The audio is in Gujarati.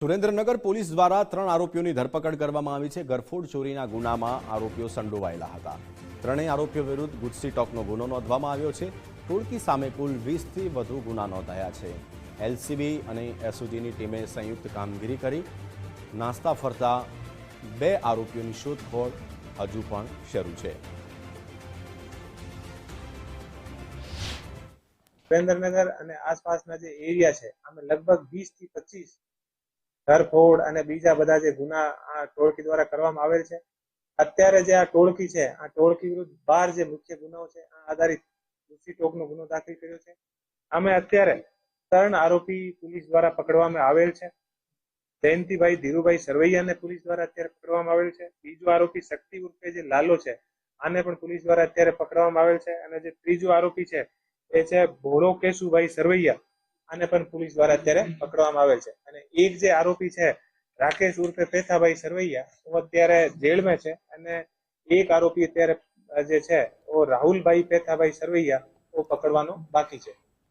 સુરેન્દ્રનગર પોલીસ દ્વારા 3 આરોપીઓની ધરપકડ કરવામાં આવી છે। ગરફોડ ચોરીના ગુનામાં આરોપીઓ સંડોવાયેલા હતા। ત્રણેય આરોપીઓ વિરુદ્ધ ગુજસી ટોકનો ગુનો નોંધવામાં આવ્યો છે। ટોળકી સામે કુલ 20થી વધુ ગુના નોંધાયા છે। એલસીબી અને એસઓજીની ટીમે સંયુક્ત કામગીરી કરી નાસ્તા ફરતા 2 આરોપીઓની શોધખોળ હજુ પણ શરૂ છે। સુરેન્દ્રનગર અને આસપાસના જે એરિયા છે આમાં લગભગ 20 થી 25 ધરફોડ અને બીજા બધા જે ગુના આ ટોળકી દ્વારા કરવામાં આવેલ છે। અત્યારે જે આ ટોળકી છે આ ટોળકી વિરુદ્ધ 12 જે મુખ્ય ગુનાઓ છે આ આધારિત ગુજસી ટોકનો ગુનો દાખલ કર્યો છે। અમે અત્યારે 3 આરોપી પોલીસ દ્વારા પકડવામાં આવેલ છે। જયંતિભાઈ ધીરુભાઈ સરવૈયાને પોલીસ દ્વારા અત્યારે પકડવામાં આવેલ છે। બીજો આરોપી શક્તિ ઉર્ફે જે લાલો છે આને પણ પોલીસ દ્વારા અત્યારે પકડવામાં આવેલ છે। અને જે ત્રીજો આરોપી છે એ છે ભોળો કેશુભાઈ સરવૈયા, આને પણ પોલીસ દ્વારા અત્યારે પકડવામાં આવેલ છે। અને એક જે આરોપી છે રાકેશ ઉર્ફે પેથાભાઈ સરવૈયા वो અત્યારે જેલમાં છે। અને એક આરોપી અત્યારે જે છે वो રાહુલભાઈ પેથાભાઈ સરવૈયા वो પકડવાનો બાકી છે।